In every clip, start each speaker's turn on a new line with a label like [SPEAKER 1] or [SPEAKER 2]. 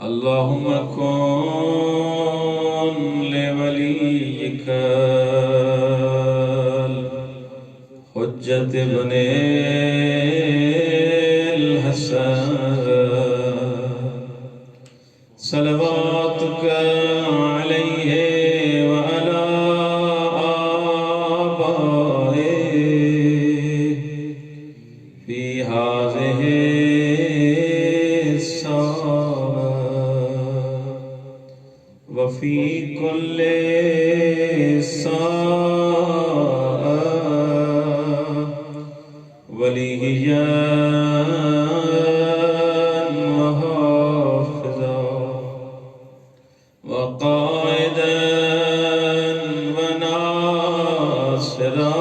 [SPEAKER 1] اللهم كن لوليك الحجة ابن الحسن صلواتك عليه وعلى آبائه في هذه الساعة وفي كل ساعة وليا وحافظا وقائدا وناصرا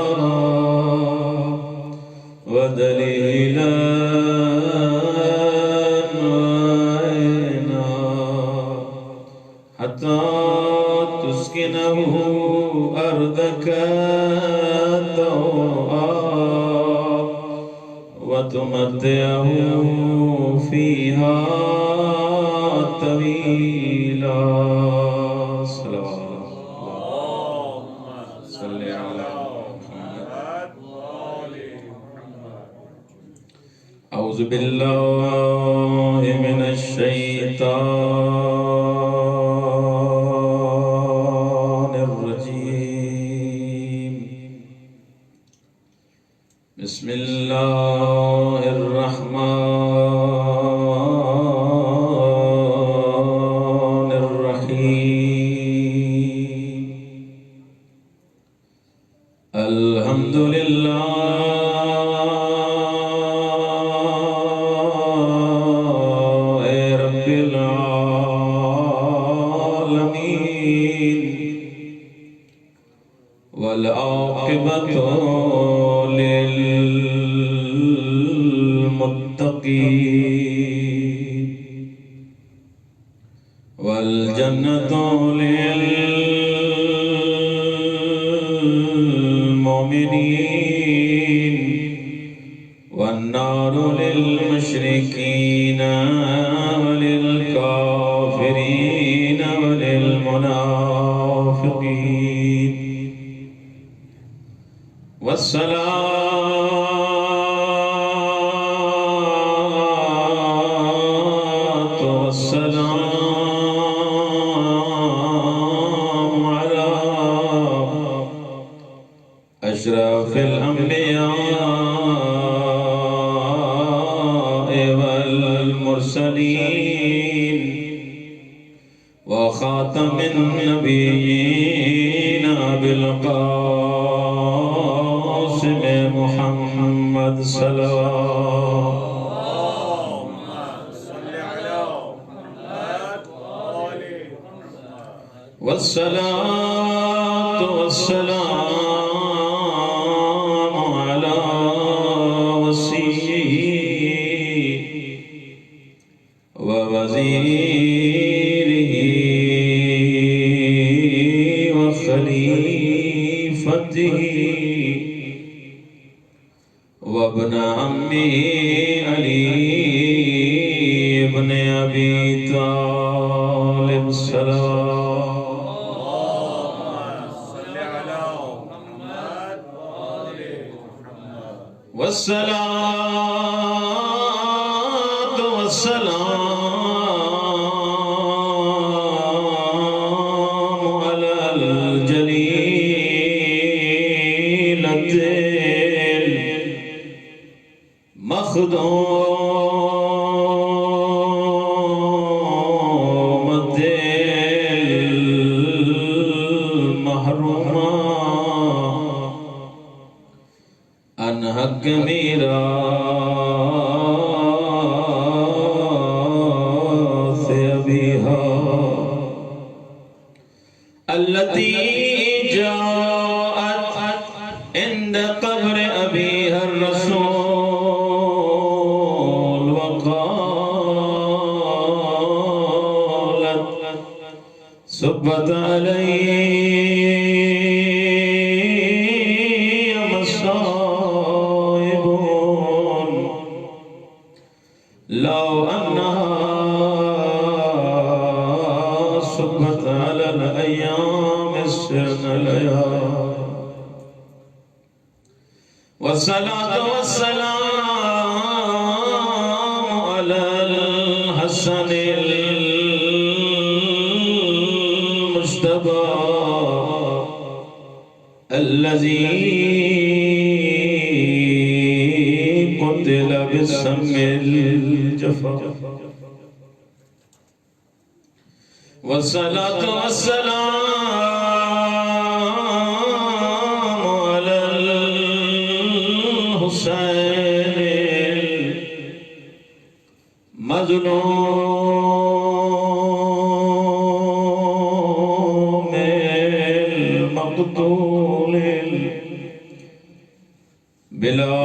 [SPEAKER 1] ودليلا وعينا حتى تسكنه أرضك طوعا وتمتعه فيها طويلا. صلوات صل على محمد. أعوذ بالله من الشيطان الرجيم. بسم الله الرحمن الرحيم. الحمد لله رب العالمين والعاقبة للمتقين والجنة للمؤمنين والنار للمشركين وللكافرين وللمنافقين. والصلاة والسلام على أشرف الأنبياء والمرسلين وخاتم النبيين بالقاسم محمد صلوات. والصلاة والسلام على وصيه ووزيره وخليفته وابن عمه علي بن أبي طالب صلوات. والصلاة والسلام على الجليلة المخدومة المحرومة عن حق ميراث أبيها التي جاءت عند قبر أبيها الرسول وقالت صبت علي مصائب لو أنها صبت على الأيام السرن ليا والصلاة والسلام على الحسن المجتبى الذي قتل بالسم الجفا والصلاة والسلام على الحسين المظلوم المقتول بلا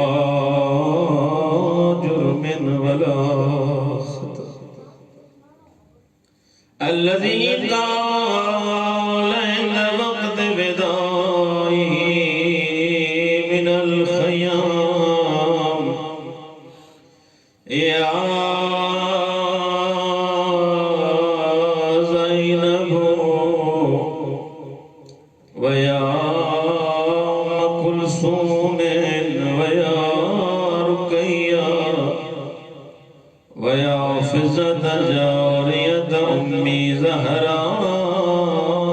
[SPEAKER 1] جرم ولا خطأ الذي قال عند وقت بدائه من الخيام يا زينب ويا كلثوم ويا رقية ويا فزة جارية أمي زهراء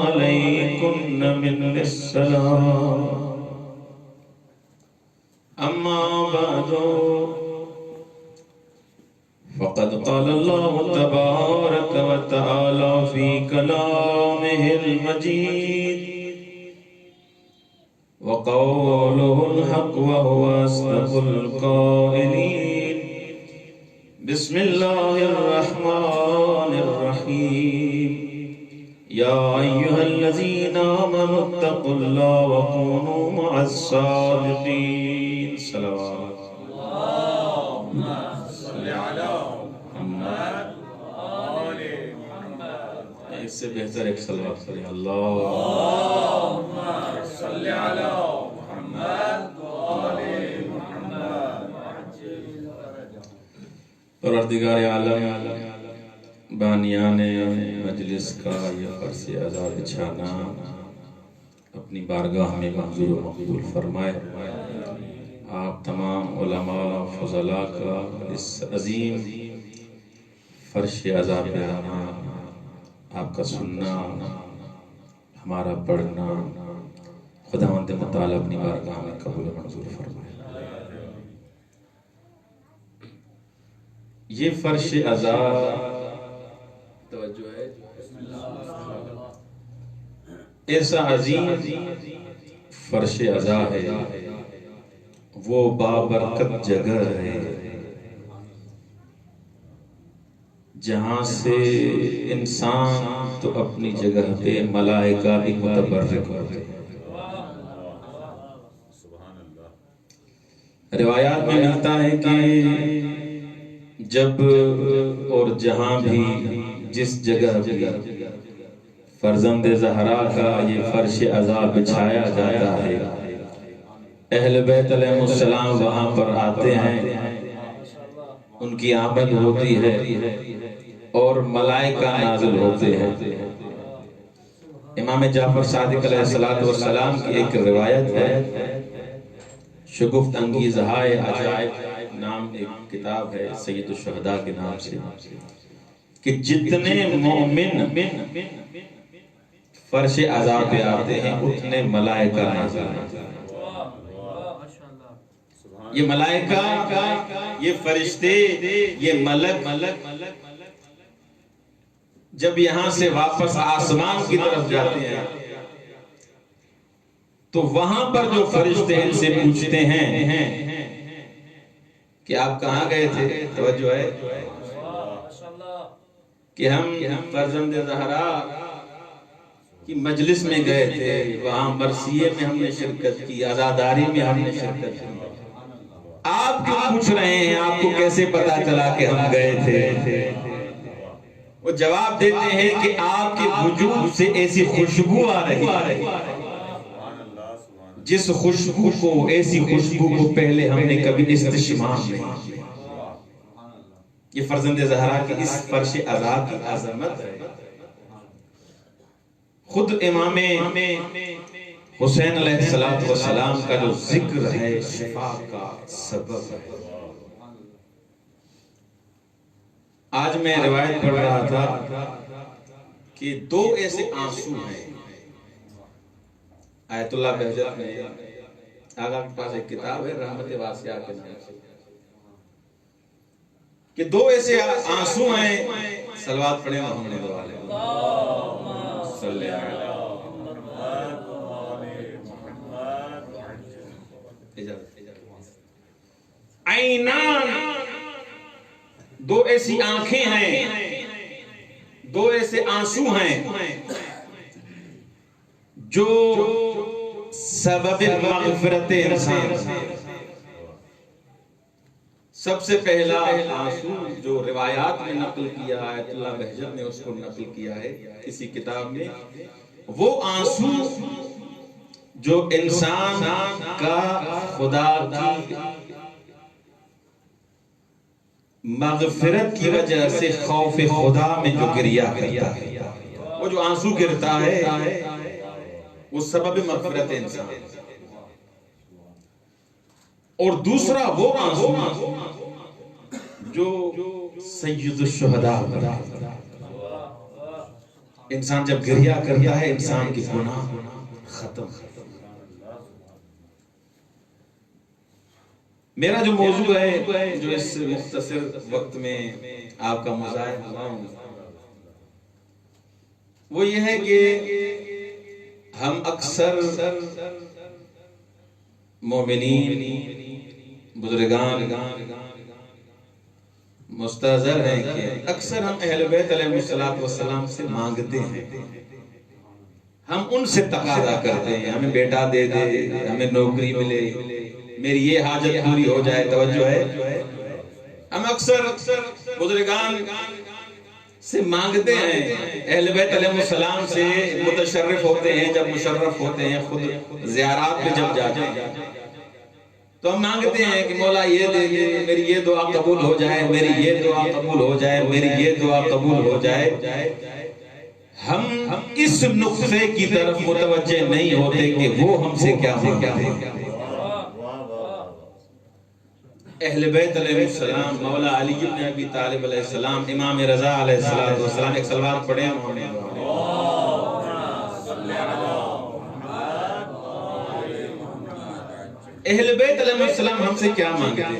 [SPEAKER 1] عليكن من السلام أما بعد فقد قال الله تبارك وتعالى في كلامه المجيد وقوله الحق وهو أصدق القائلين بسم الله الرحمن الرحيم يا أيها الذين آمنوا اتقوا الله وكونوا مع الصادقين صلوات
[SPEAKER 2] اللهم صل على محمد وآل محمد.
[SPEAKER 1] اس سے بہتر ایک صلوات کریں اللهم
[SPEAKER 2] صل على محمد وآل محمد.
[SPEAKER 1] پروردگار عالم بانیان مجلس کا یہ فرض ادا بچھانا اپنی بارگاہ میں منظور و مقبول فرمائے. آپ تمام علماء فضلاء کا اس عظیم فرش ادا پہ آنا، آپ کا سننا، ہمارا پڑھنا خداوند متعال اپنی بارگاہ میں قبول و منظور فرمائے. یہ فرش ازا توجہ ہے ایسا عظیم فرش ازا ہے، وہ بابرکت جگہ ہے جہاں سے انسان تو اپنی جگہ پہ ملائکہ بھی متبرک ہوتے ہیں. روایات میں ملتا ہے کہ جب اور جہاں بھی جس جگہ بھی فرزند زہرا کا یہ فرش عزا بچھایا جاتا ہے، اہل بیت علیہ السلام وہاں پر آتے ہیں، ان کی آمد ہوتی ہے اور ملائکہ نازل ہوتے ہیں. امام جعفر صادق علیہ السلام کی ایک روایت ہے، شگفت انگیز ہائے عجائب نام ایک کتاب ہے سید الشہداء کے نام سے، کہ جتنے مومن فرش عزا پہ آتے ہیں اتنے ملائکہ نازل ہوتے ہیں. یہ ملائکہ، یہ فرشتے، یہ ملک جب یہاں سے واپس آسمان کی طرف جاتے ہیں تو وہاں پر جو فرشتے ان سے پوچھتے ہیں کہ آپ کہاں گئے تھے؟ توجہ ہے کہ ہم فرزند زہرا کی مجلس میں گئے تھے، وہاں مرثیے میں ہم نے شرکت کی، عزاداری میں ہم نے شرکت کی. آپ کیوں پوچھ رہے ہیں؟ آپ کو کیسے پتا چلا کہ ہم گئے تھے؟ وہ جواب دیتے ہیں کہ آپ کے وجود سے ایسی خوشبو آ رہی ہے جس خوشبو کو، ایسی خوشبو کو پہلے ہم نے کبھی استشمام نہیں کیا. یہ فرزند زہرا کی اس فرش عزا کی عظمت ہے. خود امام حسین علیہ السلام کا جو ذکر ہے شفا کا سبب ہے۔ آج میں روایت پڑھ رہا تھا کہ دو ایسے آنسو ہیں، آیت اللہ بہجت میں آقا کے پاس ایک کتاب ہے رحمت واسعہ کے نام سے، کہ دو ایسے آنسو ہیں، صلوات پڑھیں محمد والے صلی اللہ علیہ عینان، دو ایسی آنکھیں ہیں، دو ایسے آنسو ہیں جو سبب مغفرت انسان۔ سب سے پہلا آنسو جو روایات میں نقل کیا ہے، آیت اللہ بہجت نے اس کو نقل کیا ہے کسی کتاب میں، وہ آنسو جو انسان کا خدا کی مغفرت کی وجہ سے خوف خدا میں جو گریا کرتا ہے، وہ جو آنسو گرتا ہے وہ سبب مغفرت انسان۔ اور دوسرا وہ آنسو جو سید الشہداء، انسان جب گریا کرتا ہے انسان کی گناہ ختم۔ میرا جو موضوع ہے جو اس مختصر وقت میں آپ کا مظاہر ہوں وہ یہ ہے کہ ہم اکثر مومنین بزرگان مستحضر ہیں کہ اکثر ہم اہل بیت علیہ السلام سے مانگتے ہیں، ہم ان سے تقاضا کرتے ہیں ہمیں بیٹا دے دے، ہمیں نوکری ملے، میری یہ حاجت پوری ہو جائے۔ توجہ ہے، ہم اکثر بزرگان سے مانگتے ہیں، اہل بیت علیہ السلام سے متشرف ہوتے ہیں، جب مشرف ہوتے ہیں خود زیارات میں جب جاتے ہیں تو ہم مانگتے ہیں کہ مولا یہ دے دے، میری یہ دعا قبول ہو جائے، میری یہ دعا قبول ہو جائے، میری یہ دعا قبول ہو جائے۔ ہم اس نقطے کی طرف متوجہ نہیں ہوتے کہ وہ ہم سے کیا مانگتے ہیں۔ اہل بیت علیہ السلام، مولا علی بن ابی طالب علیہ السلام، امام رضا علیہ السلام، ایک صلوات پڑھیں اہل بیت علیہ السلام ہم سے کیا مانگتے ہیں؟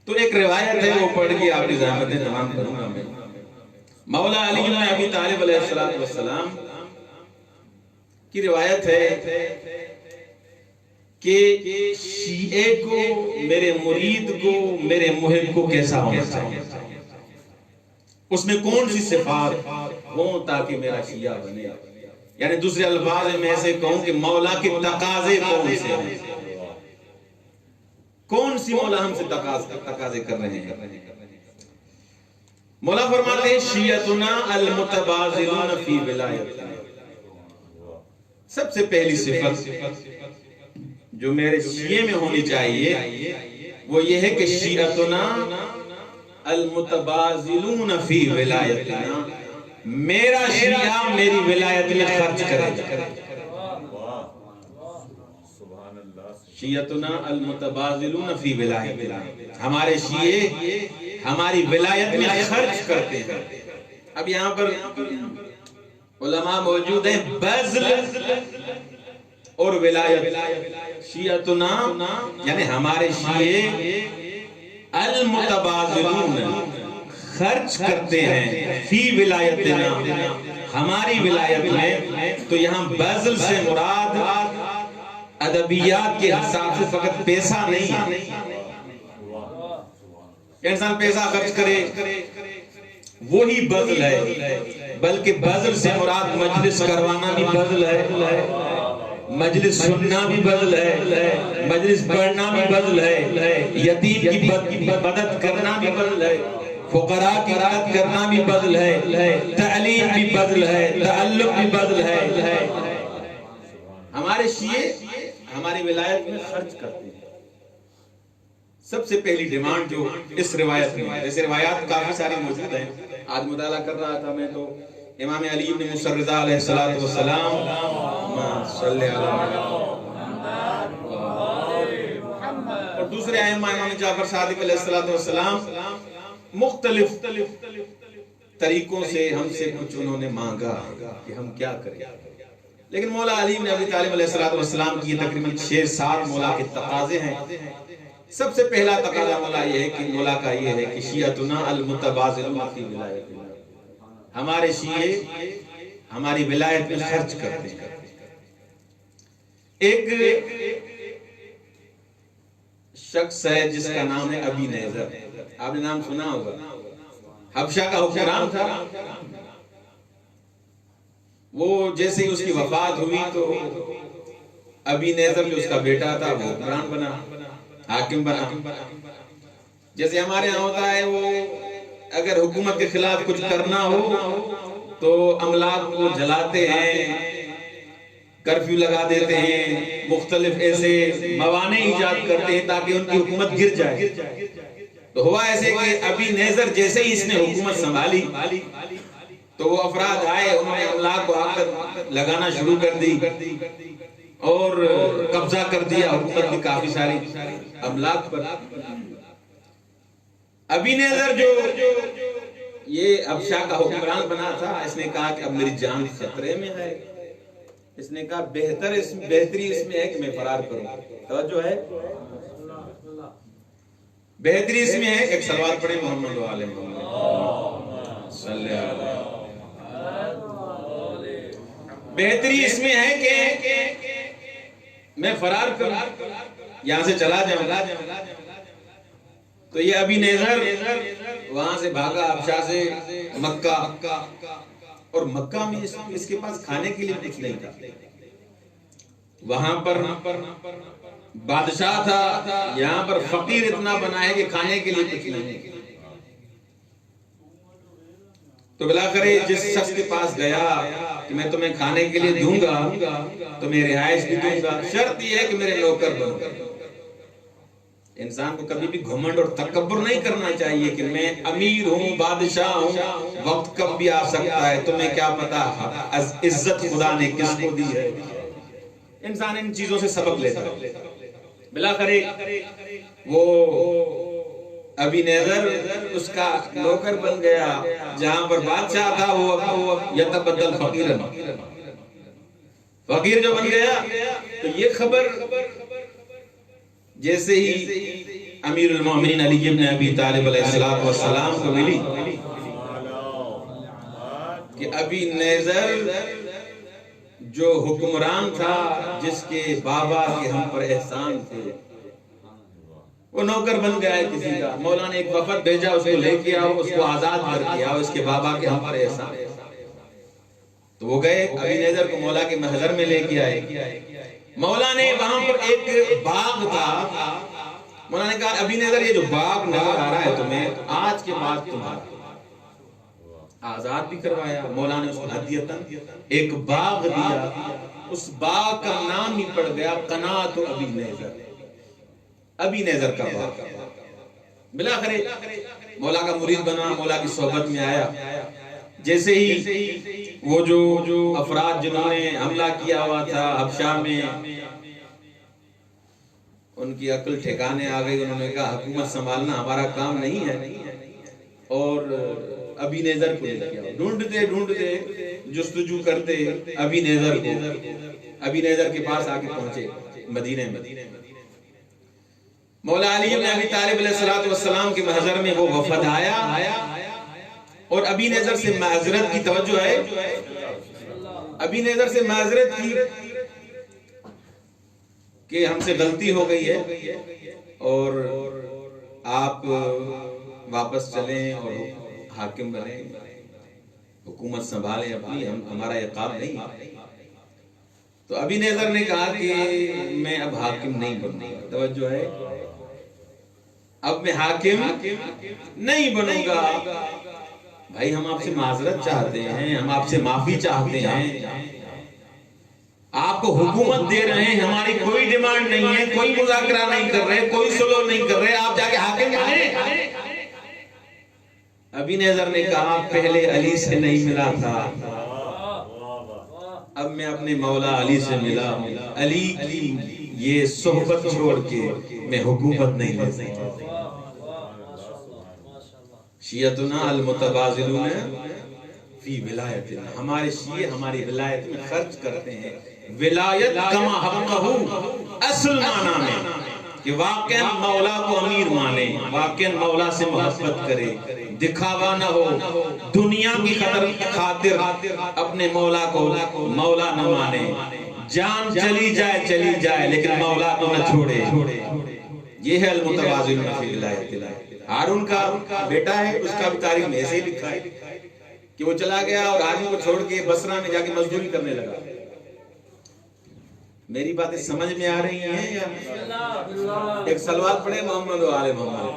[SPEAKER 1] تو ایک روایت ہے وہ پڑھ کے آپ کی زحمتیں تمام کروں گا میں۔ مولا علی بن ابی طالب علیہ السلام کی روایت ہے کہ شیعہ کو، میرے مرید کو، میرے محب کو کیسا ہونا چاہیے، اس میں کون سی صفات ہوں تاکہ میرا شیعہ بنے۔ یعنی دوسرے الفاظ میں ایسے کہوں کہ مولا کے تقاضے کون سے ہیں، کون سی مولا ہم سے تقاضے کر رہے ہیں۔ مولا فرماتے ہیں شیعتنا المتبازلون فی ولایتنا، سب سے پہلی صفت جو میرے شیعہ میں ہونی چاہیے وہ یہ ہے کہ شیعتنا المتبازلون فی ولایتنا، میرا شیعہ میری ولایت میں خرچ کرے گا۔ شیعتنا المتبازلون فی ولایتنا، ہمارے شیعہ ہماری ولایت میں خرچ کرتے ہیں۔ اب یہاں پر علماء موجود ہیں، بذل اور ولایت۔ شیعتنا یعنی ہمارے شیعہ المتبازلون خرچ کرتے ہیں، فی ولایتنا ہماری ولایت میں۔ تو یہاں بذل سے مراد ادبیات کے حساب سے فقط پیسہ نہیں ہے، انسان پیسہ خرچ کرے وہی بذل ہے، بلکہ بذل سے مراد مجلس کروانا بھی بذل ہے، مجلس سننا بھی بذل ہے، مجلس پڑھنا بھی بذل ہے، یتیم کی مدد کرنا بھی بذل ہے، فقراء کی مدد کرنا بھی بذل ہے، تعلیم بھی بذل ہے، تعلق بھی بذل ہے۔ ہمارے شیعہ ہماری ولایت میں خرچ کرتے ہیں۔ سب سے پہلی ڈیمانڈ جو اس روایت میں، ایسے روایات کافی ساری موجود ہیں، آج مطالعہ کر رہا تھا میں تو امام علی بن موسیٰ رضا علیہ السلام، صلی اللہ اور دوسرے ائمہ امام جعفر صادق علیہ السلام مختلف طریقوں سے ہم سے کچھ انہوں نے مانگا کہ ہم کیا کریں، لیکن مولا علی بن ابی طالب علیہ السلام کی تقریباً 6-7 مولا کے تقاضے ہیں۔ سب سے پہلا تقاضا مولا یہ ہے کہ مولا کا یہ ہے کہ شیعتنا المتبازلون فی ولایتنا، ہمارے شیعے ہماری ولایت میں خرچ کرتے ہیں۔ ایک شخص ہے جس کا نام ہے ابی نیزر، آپ نے نام سنا ہوگا، حبشہ کا حکمران تھا۔ وہ جیسے ہی اس کی وفات ہوئی تو ابی نیزر جو اس کا بیٹا تھا وہ حکمران بنا، حاکم بنا۔ جیسے ہمارے ہاں ہوتا ہے، وہ اگر حکومت کے خلاف کچھ کرنا ہو تو املاک کو جلاتے ہیں، کرفیو لگا دیتے ہیں، مختلف ایسے موانع ایجاد کرتے ہیں تاکہ ان کی حکومت گر جائے۔ تو ہوا ایسے کہ ابی نیزر جیسے ہی اس نے حکومت سنبھالی تو وہ افراد آئے، انہوں نے املاک کو آ کر لگانا شروع کر دی اور قبضہ کر دیا حکومت کی کافی ساری املاک پر۔ ابی نیزر جو یہ حبشہ کا حکمران بنا تھا، اس نے کہا کہ اب میری جان خطرے میں ہے۔ اس نے کہا بہتری اس میں ہے کہ میں فرار کروں۔ توجہ ہے، بہتری اس میں ہے، ایک سلوات پڑھیں محمد و آل محمد صلی اللہ علیہ۔ بہتری اس میں ہے کہ میں فرار کروں، یہاں سے چلا جاؤں۔ تو یہ ابی نیزر وہاں سے بھاگا حبشہ سے مکہ، اور مکہ میں اس کے پاس کھانے کے لیے کچھ نہیں تھا۔ وہاں پر بادشاہ تھا، یہاں پر فقیر اتنا بنا ہے کہ کھانے کے لیے کچھ نہیں۔ تو بلاخر جس شخص کے پاس گیا کہ میں تمہیں کھانے کے لیے دوں گا تو میں رہائش بھی دوں گا، شرط یہ ہے کہ میرے نوکر بنو۔ انسان کو کبھی بھی گھمنڈ اور تکبر نہیں کرنا چاہیے کہ میں امیر ہوں، بادشاہ ہوں، وقت کب بھی آ سکتا ہے، تمہیں کیا پتا عزت خدا نے کس کو دی ہے۔ انسان ان چیزوں سے سبق لیتا ہے۔ بلاخر وہ ابی نیزر اس کا نوکر بن گیا، جہاں پر بادشاہ تھا وہ یتبدل فقیرن، فقیر جو بن گیا۔ تو یہ خبر جیسے ہی امیر المومنین علی بن ابی طالب علیہ السلام کو ملی کہ ابی نیزر جو حکمران تھا، جس کے بابا کے ہم پر احسان تھے، وہ نوکر بن گیا ہے کسی کا، مولا نے ایک وفد بھیجا اس کو لے کے آؤ، اس کو آزاد کر دیا، اس کے بابا کے ہم پر احسان۔ تو وہ گئے، ابی نیزر کو مولا کے محضر میں لے کے آئے۔ مولا نے وہاں پر ایک باغ تھا، مولا نے کہا ابی نیزر یہ جو باغ نظر آ رہا ہے تمہیں، آج کے بعد تمہارا، آزاد بھی کروایا۔ مولا نے اس کو ہدیتاً ایک باغ دیا، اس باغ کا نام ہی پڑ گیا قناۃ ابی نیزر، ابی نیزر کا باغ۔ بلاخر مولا کا مرید بنا، مولا کی صحبت میں آیا۔ جیسے ہی وہ جو افراد جنہوں نے حملہ کیا ہوا تھا حبشہ میں، ان کی عقل ٹھکانے آ گئی، انہوں نے کہا حکومت سنبھالنا ہمارا کام نہیں ہے، اور ابی نیزر کو لے کے آؤ۔ ڈھونڈتے جستجو کرتے ابی نیزر کے پاس آ کے پہنچے مدینے میں۔ مولا علی بن ابی طالب علیہ السلام کے محضر میں وہ وفد آیا، اور ابی نیزر سے معذرت کی، توجہ ہے، ابی نیزر سے معذرت کی کہ ہم سے غلطی ہو گئی ہے اور آپ واپس چلیں اور حاکم بنیں، حکومت سنبھالیں اپنی، ہمارا یہ کام نہیں۔ تو ابی نیزر نے کہا کہ میں اب حاکم نہیں بنوں گا، توجہ ہے، اب میں حاکم نہیں بنوں گا۔ بھائی ہم آپ سے معذرت چاہتے ہیں، ہم آپ سے معافی چاہتے ہیں، آپ کو حکومت دے رہے ہیں، ہماری کوئی ڈیمانڈ نہیں ہے، کوئی مذاکرہ نہیں کر رہے، کوئی سلو نہیں کر رہے، آپ جا کے حاکم بنیں۔ ابی نیزر نے کہا پہلے علی سے نہیں ملا تھا، اب میں اپنے مولا علی سے ملا ہوں، علی کی یہ صحبت چھوڑ کے میں حکومت نہیں لے سکتا۔ شیعتنا المتبازلون فی ولایتنا، ہمارے شیعہ ہماری ولایت میں خرچ کرتے ہیں، ولایت کما حقہ اصل معنی میں کہ واقعاً مولا کو امیر مانے، واقعاً مولا سے محبت کرے، دکھاوا نہ ہو، دنیا کی خاطر اپنے مولا کو مولا نہ مانے، جان چلی جائے لیکن مولا کو نہ چھوڑے۔ یہ ہے المتبازلون فی ولایت اللہ۔ ہارون کا بیٹا ہے، اس کا بھی تاریخ میں ایسے ہی لکھا ہے کہ وہ چلا گیا اور آدمی کو چھوڑ کے بصرہ میں جا کے مزدوری کرنے لگا۔ میری باتیں سمجھ میں آ رہی ہیں یا؟ ایک صلوات پڑھیں محمد و آل محمد۔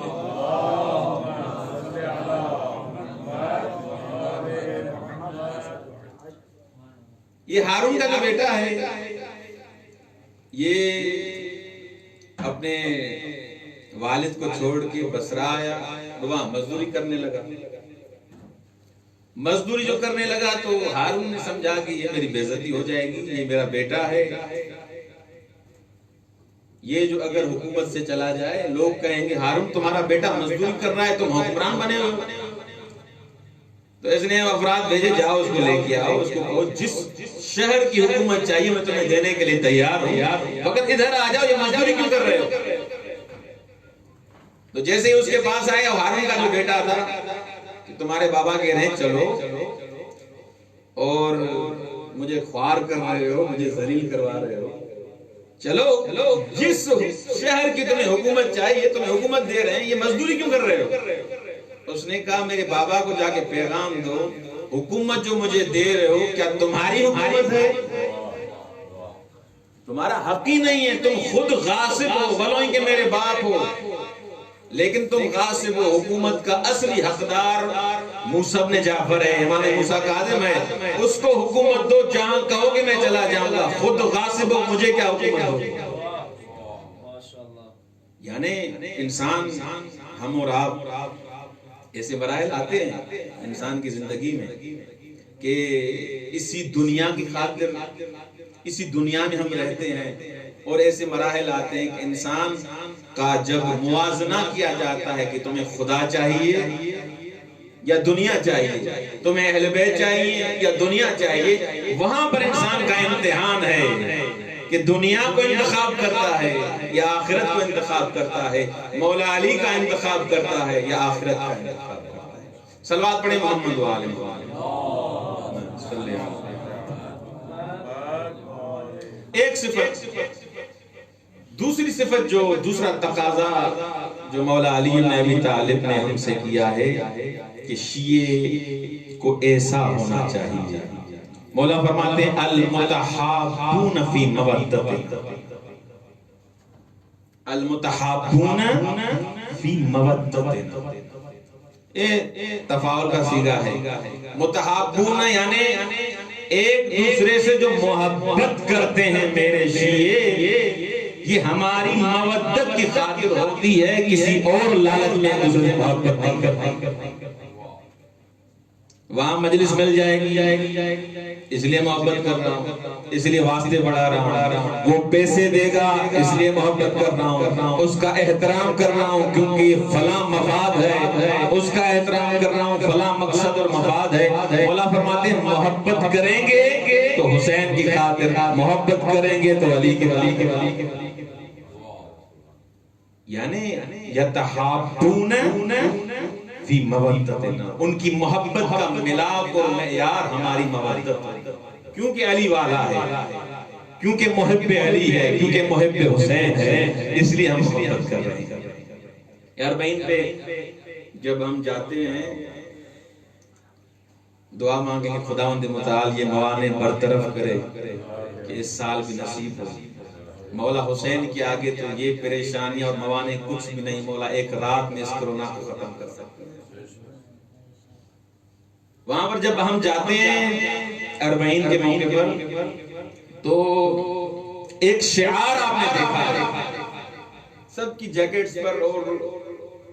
[SPEAKER 1] یہ ہارون کا جو بیٹا ہے یہ اپنے والد کو چھوڑ کے بصرہ آیا، وہاں مزدوری کرنے لگا۔ مزدوری جو کرنے لگا تو ہارون نے سمجھا کہ یہ میری بے عزتی ہو جائے گی، یہ میرا بیٹا ہے، یہ جو اگر حکومت سے چلا جائے لوگ کہیں گے ہارون تمہارا بیٹا مزدوری کر رہا ہے، تم حکمران بنے ہو۔ تو اس نے افراد بھیجے، جاؤ اس کو لے کے آؤ، اس کو کہو جس شہر کی حکومت چاہیے میں تمہیں دینے کے لیے تیار ہوں، فقط ادھر آ جاؤ، یہ مزدوری کیوں کر رہے ہو؟ تو جیسے ہی اس کے پاس آیا، ہارون کا جو بیٹا تھا کہ تمہارے بابا کہہ رہے ہیں چلو اور مجھے خوار کر رہے ہو، مجھے ذلیل کروا رہے ہو، چلو جس شہر کی تمہیں حکومت چاہیے تمہیں حکومت دے رہے ہیں، یہ مزدوری کیوں کر رہے ہو؟ اس نے کہا میرے بابا کو جا کے پیغام دو، حکومت جو مجھے دے رہے ہو کیا تمہاری حکومت ہے؟ تمہارا حق ہی نہیں ہے، تم خود غاصب ہو، بھلو ہی کہ میرے باپ ہو، لیکن تم غاصب ہو، حکومت کا اصلی حقدار موسیٰ بن جعفر ہے، امام موسیٰ کا آدم ہے، اس کو حکومت دو، جہاں کہو گے میں چلا جاؤں گا، خود غاصب ہو، مجھے کیا حکومت ہو؟ یعنی انسان، ہم اور آپ ایسے مراحل آتے ہیں انسان کی زندگی میں کہ اسی دنیا کی خاطر اسی دنیا میں ہم رہتے ہیں، اور ایسے مراحل آتے ہیں کہ انسان کا جب موازنہ کیا جاتا ہے کہ تمہیں خدا چاہیے یا دنیا چاہیے، تمہیں اہل بیت چاہیے یا دنیا چاہیے، وہاں پر انسان کا امتحان ہے کہ دنیا کو انتخاب کرتا ہے یا آخرت کو انتخاب کرتا ہے، مولا علی کا انتخاب کرتا ہے یا آخرت کا انتخاب کرتا ہے۔ صلوات پڑھیں محمد و آل محمد صلی اللہ علیہ وسلم۔ ایک صفت، دوسری صفت جو دوسرا تقاضا جو مولا علی بن ابی طالب نے ہم سے کیا ہے کہ شیعہ کو ایسا ہونا چاہیے، مولا فرماتے ہیں المتحابون فی مودت، المتحابون فی مودت، تفاعل کا صیغہ ہے، متحابون یعنی ایک دوسرے سے جو محبت کرتے ہیں میرے شیعہ، یہ ہماری مودت کی خاطر ہوتی ہے، کسی اور لالچ میں دوسرے سے محبت نہیں کرتے۔ وہاں مجلس مل جائے گی اس لیے محبت کر رہا ہوں، اس لیے واسطے بڑھا رہا ہوں، وہ پیسے دے گا اس لیے محبت کر رہا ہوں، اس کا احترام کر رہا ہوں کیونکہ یہ فلاں مفاد ہے، اس کا احترام کر رہا ہوں فلاں مقصد اور مفاد ہے۔ مولا فرماتے ہیں محبت کریں گے تو حسین کی خاطر، محبت کریں گے تو علی کی خاطر، یعنی یتحابون فی مودتنا، ان کی محبت کا ملاپ اور معیار ہماری مودت، کیونکہ علی والا ہے، کیونکہ محب علی ہے، کیونکہ محب حسین ہے، اس لیے ہم محبت کر رہے ہیں۔ اربعین پہ جب ہم جاتے ہیں دعا مانگیں کہ خداوند متعال یہ موانع برطرف کرے کہ اس سال بھی نصیب ہو۔ مولا حسین کے آگے تو یہ پریشانیاں اور موانع کچھ بھی نہیں، مولا ایک رات میں اس کرونا کو ختم کر سکتے ہیں۔ وہاں پر جب ہم جاتے ہیں اربعین کے موقع پر تو ایک شعار آپ نے دیکھا ہے، سب کی جیکٹس پر اور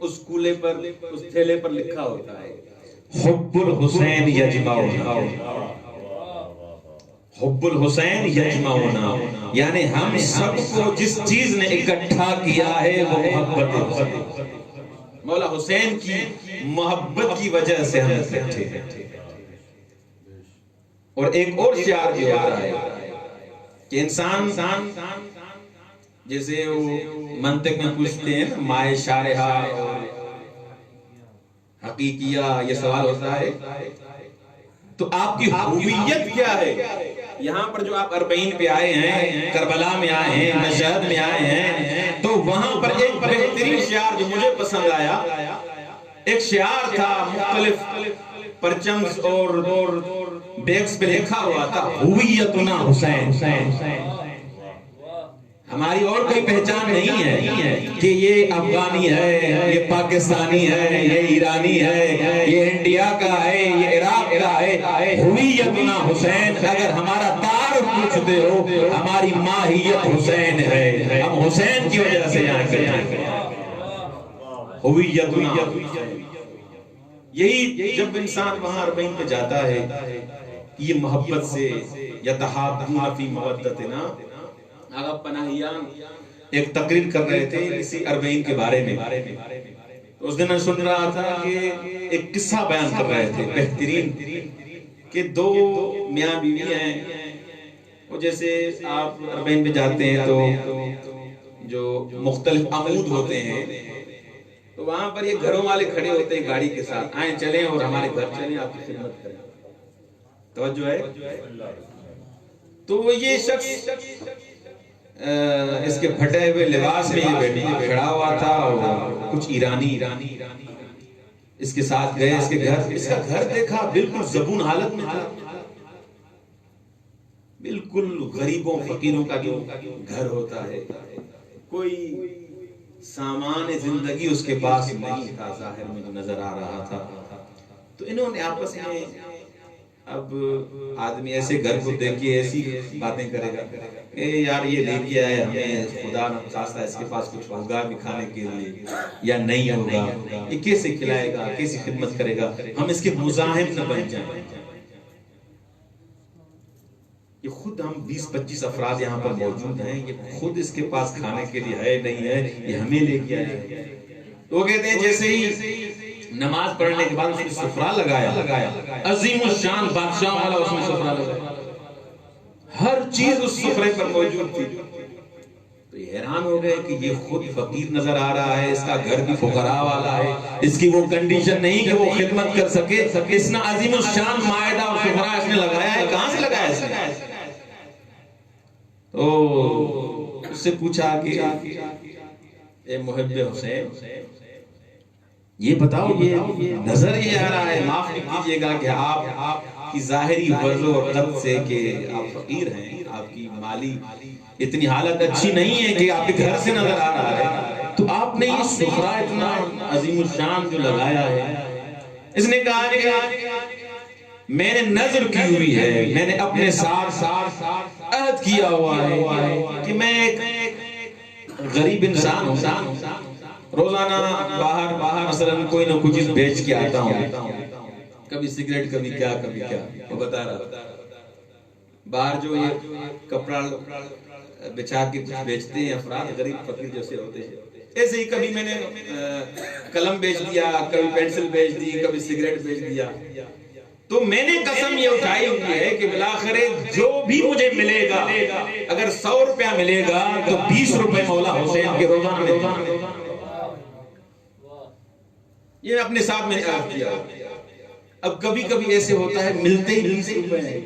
[SPEAKER 1] اس کولے پر، اس تھیلے پر لکھا ہوتا ہے حب الحسین یجمعنا، حب الحسین یجمعنا، یعنی ہم سب کو جس چیز نے اکٹھا کیا ہے وہ محبت حسین، مولا حسین کی محبت کی وجہ سے ہم اکٹھے ہیں۔ اور ایک اور شعار بھی ہوتا ہے کہ انسان جیسے وہ منطق میں پوچھتے ہیں نا مائے شارحہ اور حقیقیہ، یہ سوال ہوتا ہے تو آپ کی ہویت کیا ہے؟ یہاں پر جو آپ اربعین پہ آئے ہیں، کربلا میں آئے ہیں، مشہد میں آئے ہیں، تو وہاں پر ایک بہترین شعار جو مجھے پسند آیا، ایک شعار تھا مختلف پرچمز اور بیگز پہ لکھا ہوا تھا ہویتنا حسین، ہماری اور کوئی پہچان نہیں ہے کہ یہ افغانی ہے، یہ پاکستانی ہے، یہ ایرانی ہے، یہ انڈیا کا ہے، یہ عراق کا ہے، ہویتنا حسین۔ اگر ہمارا تعارف پوچھتے ہو، ہماری ماہیت حسین ہے، ہم حسین کی وجہ سے یہاں کے ہیں، ہویتنا۔ یہی جب انسان وہاں اربعین پہ جاتا ہے، یہ محبت سے یتحابون فی مودتنا، آغا پناہیان ایک تقریر کر رہے تھے اسی اربعین کے بارے میں، اس دن میں سن رہا تھا کہ ایک قصہ بیان کر رہے تھے بہترین کہ دو میاں بیوی ہیں، وہ جیسے آپ اربعین پہ جاتے ہیں تو جو مختلف عمود ہوتے ہیں تو وہاں پر یہ گھروں والے کھڑے ہوتے ہیں گاڑی کے ساتھ، آئیں چلیں اور ہمارے گھر چلیں، آپ کی خدمت کریں، توجہ ہے۔ تو یہ شخص اس کے پھٹے ہوئے لباس میں کھڑا ہوا تھا اور کچھ ایرانی اس کے ساتھ گئے اس کے گھر، اس کا گھر دیکھا بالکل زبون حالت میں تھا، بالکل غریبوں فقیروں کا جو گھر ہوتا ہے، کوئی سامان زندگی اس کے پاس نہیں تھا، ظاہر میں جو نظر آ رہا تھا۔ تو انہوں نے آپس میں، اب آدمی ایسے گھر کو دیکھ کے ایسی باتیں کرے گا کہ یار یہ لے کے آئے ہمیں، خدا نہ خواستہ اس کے پاس کچھ ہوگا بھی کھانے کے لیے یا نہیں ہوگا، یہ کیسے کھلائے گا، کیسے خدمت کرے گا، ہم اس کے مزاحم نہ بن جائیں۔ یہ خود ہم 20-25 افراد یہاں پر موجود ہیں، یہ خود اس کے پاس کھانے کے لیے ہے نہیں ہے، یہ ہمیں لے کے آئے۔ تو وہ کہتے ہیں جیسے ہی نماز پڑھنے کے بعد اس نے سفرہ لگایا، عظیم الشان بادشاہ والا اس نے سفرہ لگایا، ہر چیز اس سفرے پر موجود تھی۔ تو یہ حیران ہو گئے کہ یہ خود فقیر نظر آ رہا ہے، اس کا گھر بھی فقراء والا ہے، اس کی وہ کنڈیشن نہیں کہ وہ خدمت کر سکے، اس نے عظیم الشان مائدہ اور سفرہ اس نے لگایا ہے، کہاں سے لگایا اس نے؟ تو اس سے پوچھا کہ اے محب حسین، یہ بتاؤ یہ نظر یہ آ رہا ہے، معاف کیجئے گا کہ آپ کی ظاہری وضع اور قد سے کہ آپ فقیر ہیں، آپ کی مالی اتنی حالت اچھی نہیں ہے کہ آپ کے گھر سے نظر آ رہا ہے، تو آپ نے یہ سفرہ اتنا عظیم الشان جو لگایا ہے، اس نے کہا کہ میں نے نظر کی ہوئی ہے، میں نے اپنے ساتھ عہد کیا ہوا ہے کہ میں ایک غریب انسان ہوں، روزانہ باہر مثلا کوئی نہ کوئی چیز بیچ کے آتا ہوں، کبھی سگریٹ، کبھی کیا وہ بتا رہا، باہر جو یہ کپڑا بچا کے کچھ بیچتے ہیں افراد غریب فقیر جیسے ہوتے ہیں، ایسے ہی کبھی میں نے قلم بیچ دیا، کبھی پینسل بیچ دی، کبھی سگریٹ بیچ دیا۔ تو میں نے قسم یہ اٹھائی ہوئی ہے کہ بالآخر جو بھی مجھے ملے گا، اگر 100 روپیہ ملے گا تو 20 روپے مولا حسین کے روزانہ ملے گا۔ یہ اپنے ساتھ میں نے عہد کیا۔ اب کبھی کبھی ایسے ہوتا ہے ملتے ہی 20 روپے ہیں،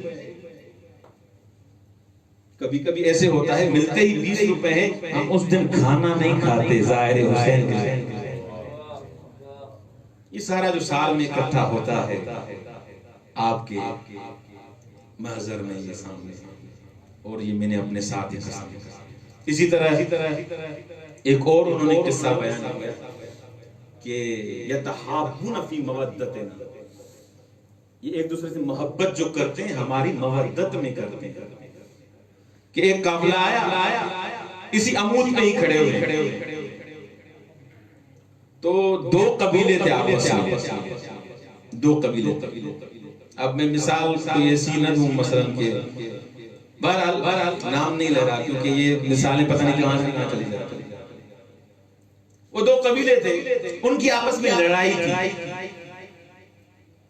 [SPEAKER 1] کبھی کبھی ایسے ہوتا ہے ملتے ہی 20 روپے ہیں، ہم اس دن کھانا نہیں کھاتے ظاہر حسین کے لیے۔ یہ سارا جو سال میں اکٹھا ہوتا ہے آپ کے محضر میں یہ سامنے، اور یہ میں نے اپنے ساتھ ہی قسم۔ اسی طرح ایک اور انہوں نے قصہ بیان کیا کہ یتحابون فی مودتنا، یہ ایک دوسرے سے محبت جو کرتے ہیں ہماری مودت میں کرتے ہیں۔ کہ ایک قافلہ آیا، اسی عمود پہ ہی کھڑے ہوئے، تو دو قبیلے تھے آپس میں، دو قبیلے تھے. اب میں مثال کوئی ایسی نہ دوں مثلا کہ بہرحال نام نہیں لے رہا کیونکہ یہ مثالیں پتہ نہیں کہاں سے کہاں چلی جاتی. وہ دو قبیلے تھے، ان کی آپس میں لڑائی تھی.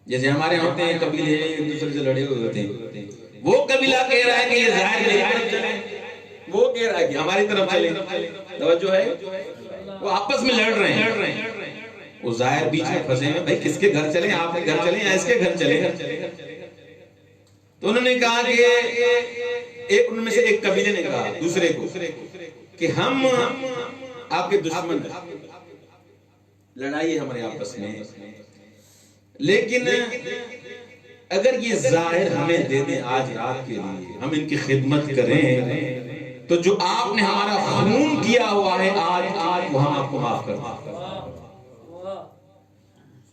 [SPEAKER 1] جیسے ہمارے ہوتے ہیں قبیلے ایک دوسرے سے لڑے ہوئے ہوتے ہیں. وہ قبیلہ کہہ رہا ہے کہ یہ ظاہر میری طرف چلے، وہ کہہ رہا ہے کہ ہماری طرف چلے. توجہ ہے، وہ آپس میں لڑ رہے ہیں. وہ ظاہر بیچ میں پھنسے ہیں، بھائی کس کے گھر چلیں، آپ کے گھر چلیں یا اس کے گھر چلیں. تو انہوں نے کہا کہ ان میں سے ایک قبیلے نے کہا دوسرے کو کہ ہم آپ کے دشمن ہیں، لڑائی ہے ہمارے آپس میں، لیکن اگر یہ ظاہر ہمیں دے دیں آج رات کے لیے، ہم ان کی خدمت کریں تو جو آپ نے ہمارا خون کیا ہوا ہے آج وہ ہم آپ کو معاف کر دیں.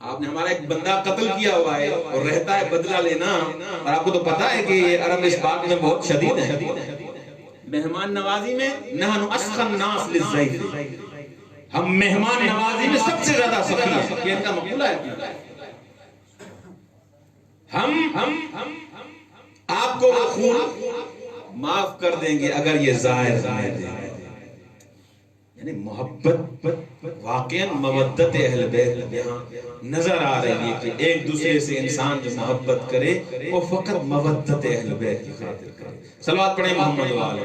[SPEAKER 1] آپ نے ہمارا ایک بندہ قتل کیا ہوا ہے اور رہتا ہے بدلہ لینا، اور آپ کو تو پتا ہے کہ یہ عرب اس بات میں بہت شدید ہے. مہمان نوازی میں نحن اشقى الناس للضيف، ہم مہمان نوازی میں سب سے زیادہ سخی ہیں. یہ ان کا مقولہ ہے. ہم آپ کو خون معاف کر دیں گے اگر یہ ظاہر ہمیں دیں. یعنی محبت، واقعاً مودت اہل بیت یہاں نظر آ رہی ہے کہ ایک دوسرے سے انسان جو محبت کرے وہ فقط مودت اہل بیت کی خاطر کرے. صلوات پڑھیں محمد وآلہ.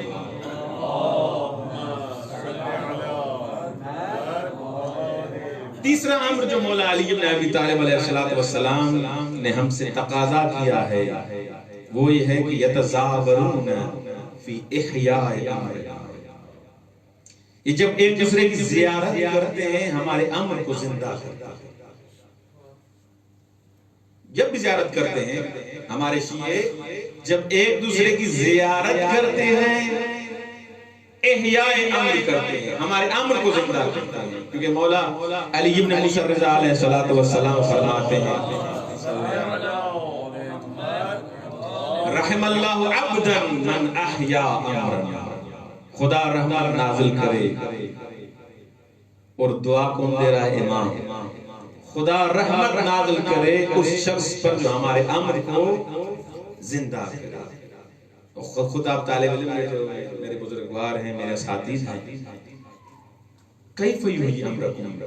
[SPEAKER 1] تیسرا امر جو مولا علی بن ابی طالب علیہ السلام نے ہم سے تقاضا کیا ہے وہ یہ ہے کہ یتزاورون فی احیاء امر. یہ جب ایک دوسرے کی زیارت کرتے ہیں ہمارے امر کو زندہ کرتے ہیں. جب بھی زیارت کرتے ہیں ہمارے شیعہ جب ایک دوسرے کی زیارت کرتے ہیں احیاء امر کرتے ہیں، ہمارے امر کو زندہ کرتے ہیں. کیونکہ مولا علی بن موسیٰ الرضا علیہ السلام فرماتے ہیں رحم اللہ عبدا من احیاء امرا. خدا رحمت نازل کرے، اور دعا کون دے رہا ہے؟ امام. خدا رحمت نازل کرے اس شخص پر جو ہمارے امر کو زندہ کرے. خود آپ طالب علم میرے بزرگوار ہیں، میرے اساتذہ ہیں. کیف یحیی امرکم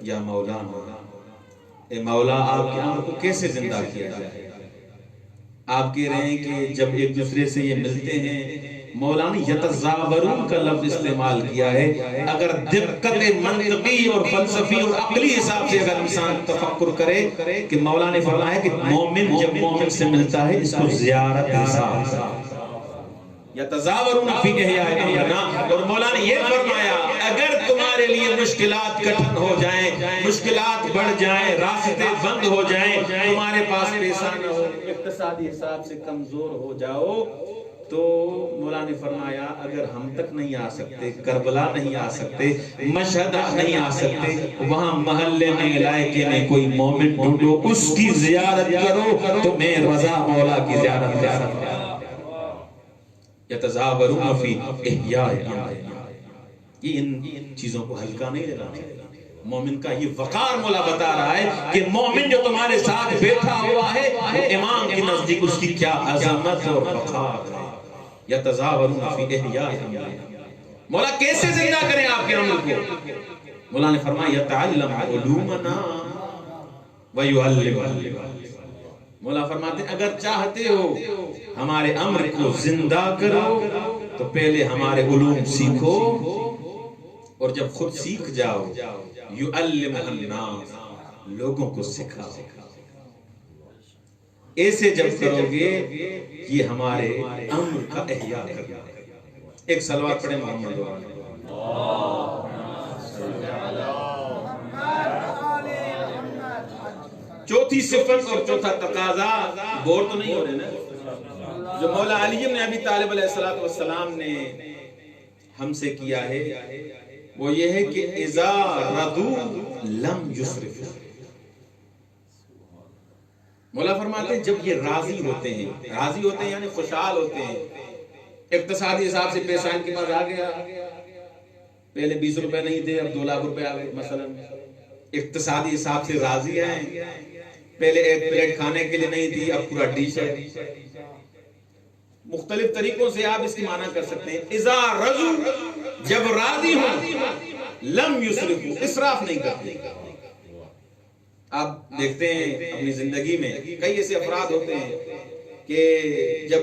[SPEAKER 1] یا مولانا، اے مولا آپ کے امر کو کیسے زندہ کیا جائے؟ آپ کہہ رہے ہیں کہ جب ایک دوسرے سے یہ ملتے ہیں، مولانا یتزاورون کا لفظ استعمال کیا ہے. اگر دقت منطقی اور فلسفی اور عقلی حساب سے اگر انسان تفکر کرے کہ مولانا نے فرمایا کہ مومن جب مومن سے ملتا ہے اس کو زیارت حساب یتزاورون فی احیاء امرنا. اور مولانا نے یہ فرمایا اگر تمہارے لیے مشکلات کٹھن ہو جائیں، مشکلات بڑھ جائیں، راستے بند ہو جائیں، تمہارے پاس پیسہ نہ ہو، اقتصادی حساب سے کمزور ہو جاؤ، تو مولا نے فرمایا اگر ہم تک نہیں آ سکتے، کربلا نہیں آ سکتے، مشہد نہیں آ سکتے، وہاں محلے میں علاقے میں کوئی مومن ڈھونڈو، اس کی زیارت کرو تو میں رضا مولا کی زیارت کر سکتا. یتزاورون فی احیاء امرنا. یہ ان چیزوں کو ہلکا نہیں لینا چاہیے. مومن کا یہ وقار مولا بتا رہا ہے کہ مومن جو تمہارے ساتھ بیٹھا ہوا ہے وہ امام کے نزدیک اس کی کیا عظمت اور وقار ہے. یتزاورون فی احیاء امرنا. مولا کیسے زندہ کریں آپ کے عمل کو؟ مولا نے فرمایا یتعلم علومنا ویعلم. مولا فرماتے ہیں اگر چاہتے ہو ہمارے امر کو زندہ کرو تو پہلے ہمارے علوم سیکھو، اور جب خود سیکھ جاؤ یعلم الناس، لوگوں کو سکھاؤ. ایسے جب کرو گے یہ ہمارے امر کا احیاء کرنا. ایک صلوات پڑھیں محمد چوتھی صفت اور چوتھا تقاضا. بور تو نہیں ہو رہے نا؟ جو مولا علی بن ابی طالب علیہ السلام نے ہم سے کیا ہے وہ یہ ہے کہ اذا ردو لم یسرف. مولا فرماتے ہیں جب یہ راضی ہوتے ہیں یعنی خوشحال ہوتے ہیں، اقتصادی حساب سے پیسہ ان کے پاس آ گیا، پہلے 20 روپے نہیں تھے اب 2 لاکھ روپے آ گئے مثلا، اقتصادی حساب سے راضی ہیں، پہلے ایک پلیٹ کھانے کے لیے نہیں تھی، اب پورا ڈش ہے۔ مختلف طریقوں سے آپ اس کی معنی کر سکتے ہیں۔ اذا رضو، جب راضی ہوں، لم یسرفو، اسراف نہیں کرتے۔ آپ دیکھتے ہیں اپنی زندگی میں کئی ایسے افراد ہوتے ہیں کہ جب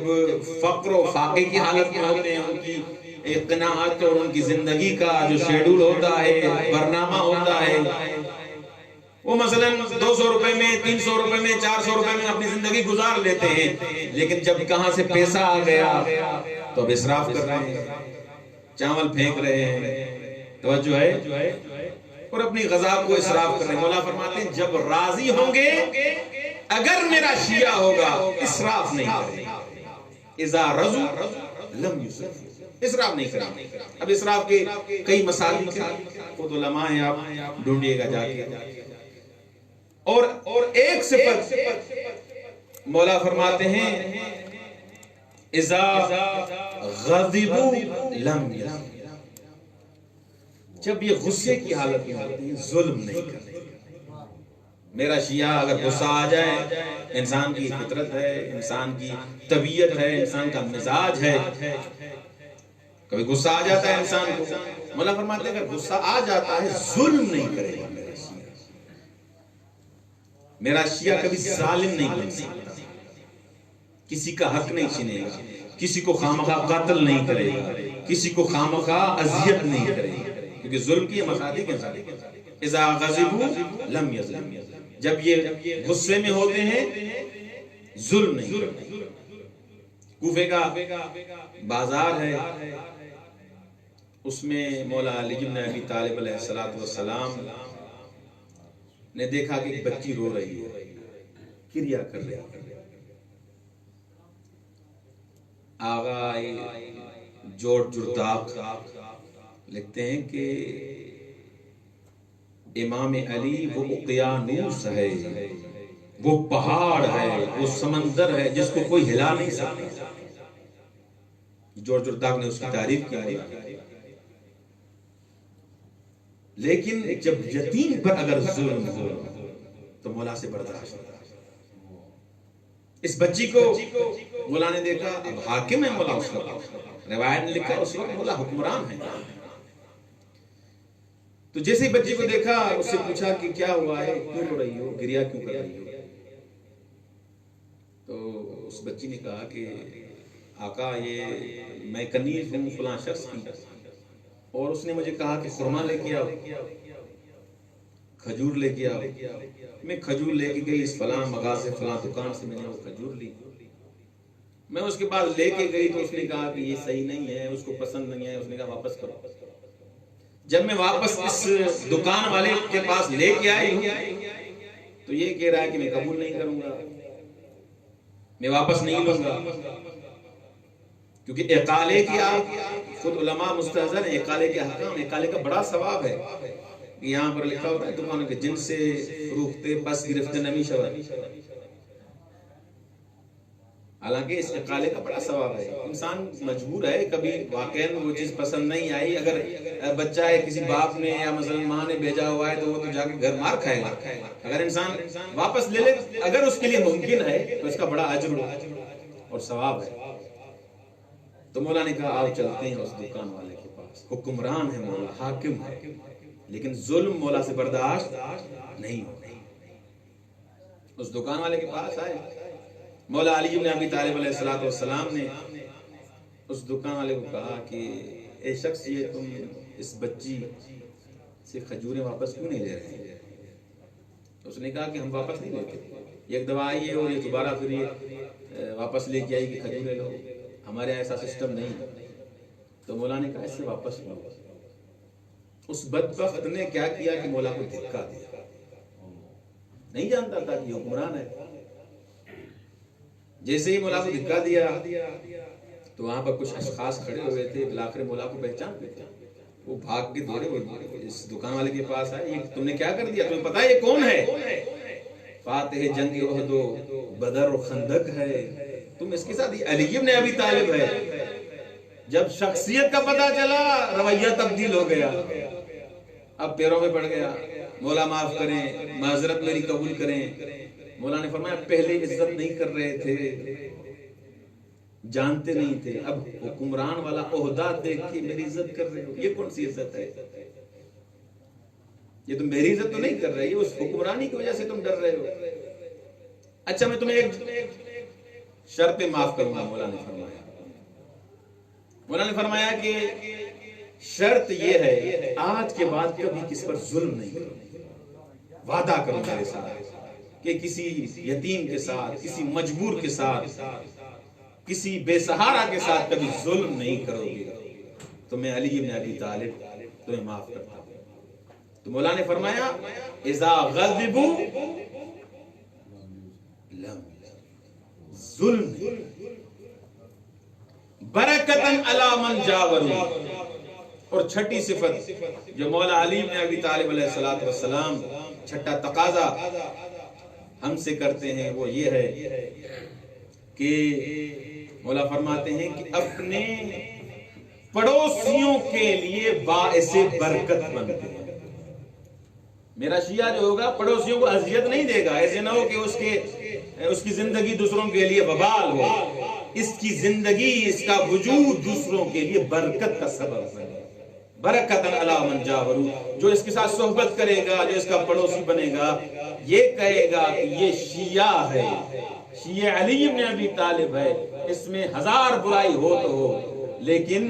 [SPEAKER 1] فقر و فاقے کی حالت میں ہوتے ہیں، ان کی ایک قناعت اور ان کی زندگی کا جو شیڈول ہوتا ہے، برنامہ ہوتا ہے، وہ مثلا 200 روپے میں، 300 روپے میں، 400 روپے میں اپنی زندگی گزار لیتے ہیں، لیکن جب کہاں سے پیسہ آ گیا تو اب اسراف کر رہے ہیں، چاول پھینک رہے ہیں، توجہ ہے، اور اپنی غذا کو اسراف کر رہے ہیں۔ مولا فرماتے ہیں جب راضی ہوں گے، اگر میرا شیعہ ہوگا، اسراف نہیں کریں گے۔ اذا رضو لم یسرف، اسراف نہیں کریں گے۔ اب اسراف کے کئی مسالک ہیں، خود علماء ہیں، آپ ڈھونڈیے گا جا کے۔ اور ایک صفت مولا فرماتے ہیں اذا غضبوا لم یظلموا، جب یہ غصے کی حالت میں ہوتے ہیں ظلم نہیں کرتے۔ میرا شیعہ اگر غصہ آ جائے، انسان کی فطرت ہے، انسان کی طبیعت ہے، انسان کا مزاج ہے، کبھی غصہ آ جاتا ہے انسان کو۔ مولا فرماتے ہیں اگر غصہ آ جاتا ہے ظلم نہیں کرے گا میرا شیعہ۔ میرا شیعہ کبھی ظالم نہیں بن سکتا، کسی کا حق نہیں چھینے گا، کسی کو خامخواہ قتل نہیں کرے گا، کسی کو خامخواہ اذیت نہیں کرے گا، کیونکہ ظلم کی مصادیق ہیں۔ اذا غضبوا لم یظلموا، جب یہ غصے میں ہوتے ہیں ظلم نہیں کرتے۔ کوفے کا بازار ہے، اس میں مولا علی بن ابی طالب علیہ السلام نے دیکھا کہ ایک بچی رو رہی ہے، کریا کر رہی ہے۔ آغا جورج جرداق لکھتے ہیں کہ امام علی وہ اقیانوس ہے، وہ پہاڑ ہے، وہ سمندر ہے جس کو کوئی ہلا نہیں سکتا۔ جورج جرداق نے اس کی تعریف کی، لیکن جب یتیم پر اگر ظلم ہو تو مولا سے برداشت نہیں۔ اس بچی کو مولا نے دیکھا، اب حاکم ہے مولا، اس وقت روایت نے لکھا اس وقت مولا حکمران ہے، تو جیسے بچی کو دیکھا اس سے پوچھا کہ کیا ہوا ہے، کیوں رو رہی ہو، گریا کیوں کر رہی ہو؟ تو اس بچی نے کہا کہ آقا یہ میں کنیز ہوں فلاں شخص کی، اور اس نے مجھے کہا کہ خرما لے کے آؤ، کھجور لے کے آؤ۔ میں کھجور لے کے گئی اس فلاں مغازے فلاں دکان سے، میں نے وہ کھجور لی، میں اس کے بعد لے کے گئی تو اس نے کہا کہ یہ صحیح نہیں ہے، اس کو پسند نہیں ہے، اس نے کہا واپس کرو۔ جب میں واپس اس دکان والے کے پاس لے کے آئی ہوں تو یہ کہہ رہا ہے کہ میں قبول نہیں کروں گا، میں واپس نہیں لوں گا، کیونکہ اقالے کی آپ خود علماء مستحضر ہیں، اقالے کے حکام، اقالے کا بڑا ثواب ہے۔ یہاں پر لکھا ہوتا ہے دکانوں کے جن سے فروختے بس گرفت نمی شود، حالانکہ اس اقالے کا بڑا ثواب ہے۔ انسان مجبور ہے، کبھی واقعاً وہ چیز پسند نہیں آئی، اگر بچہ ہے کسی باپ نے یا مثلا ماں نے بھیجا ہوا ہے تو وہ تو جا کے گھر مار کھائے گا، اگر انسان واپس لے لے اگر اس کے لیے ممکن ہے تو اس کا بڑا اجر اور ثواب ہے۔ تو مولا نے کہا آپ چلتے ہیں اس دکان والے کے پاس، حکمران ہے مولا، حاکم ہے، لیکن ظلم مولا سے برداشت نہیں ہوتا۔ اس دکان والے کے پاس آئے، مولا علی بن ابی طالب علیہ السلام نے اس دکان والے کو کہا کہ اے شخص، یہ تم اس بچی سے کھجوریں واپس کیوں نہیں لے رہے ہیں؟ اس نے کہا کہ ہم واپس نہیں لیتے، ایک دفعہ آئی ہے اور یہ دوبارہ پھر یہ واپس لے کے آئی کہ کھجوریں لو، ہمارے یہاں ایسا سسٹم نہیں۔ تو مولا نے کہا اس سے واپس لو۔ اس بدبخت نے کیا کیا کہ مولا کو دھکا دیا، نہیں جانتا تھا کہ یہ حکمران ہے۔ جیسے ہی مولا کو دھکا دیا تو وہاں پر کچھ اشخاص کھڑے ہوئے تھے، بالآخر مولا کو پہچان گئے، وہ بھاگ کے دوڑے اس دکان والے کے پاس آئے، یہ تم نے کیا کر دیا، تمہیں پتا ہے یہ کون ہے؟ فاتح جنگ احد و بدر و خندق ہے، تم اس کے ساتھ علی بن ابی طالب ہے۔ جب شخصیت کا پتہ چلا رویہ تبدیل ہو گیا، اب پیروں میں پڑ گیا، مولا معاف کریں، معذرت میری قبول کریں، مولا نے فرمایا پہلے عزت نہیں کر رہے تھے، جانتے نہیں تھے، اب حکمران والا عہدہ دیکھ کے میری عزت کر رہے ہو، یہ کون سی عزت ہے؟ یہ تم میری عزت تو نہیں کر رہے، اس حکمرانی کی وجہ سے تم ڈر رہے ہو۔ اچھا میں تمہیں ایک شرط معاف کروں گا، مولا نے فرمایا۔ مولا نے فرمایا کہ شرط یہ ہے آج کے بعد کبھی کس پر ظلم نہیں کرو، وعدہ کرو میرے ساتھ کہ کسی یتیم کے ساتھ، کسی مجبور کے ساتھ، کسی بے سہارا کے ساتھ کبھی ظلم نہیں کرو گے تو میں علی بن ابی طالب تمہیں معاف کرتا ہوں۔ تو مولا نے فرمایا اذا غضبوا لم ظلم برکتن علی من جاوروا۔ اور چھٹی صفت جو مولا علی بن ابی طالب علیہ السلام چھٹا تقاضا ہم سے کرتے ہیں وہ یہ ہے کہ مولا فرماتے ہیں کہ اپنے پڑوسیوں کے لیے باعث برکت بنتے ہیں۔ میرا شیعہ جو ہوگا پڑوسیوں کو اذیت نہیں دے گا، ایسے نہ ہو کہ اس کی زندگی دوسروں کے لیے وبال ہو، اس کی زندگی، اس کا وجود دوسروں کے لیے برکت کا سبب ہے۔ برکتن علی من جاوروا، جو اس کے ساتھ صحبت کرے گا، جو اس کا پڑوسی بنے گا، یہ کہے گا کہ یہ شیعہ ہے، شیعہ علی بن ابی طالب ہے، اس میں ہزار برائی ہو تو ہو لیکن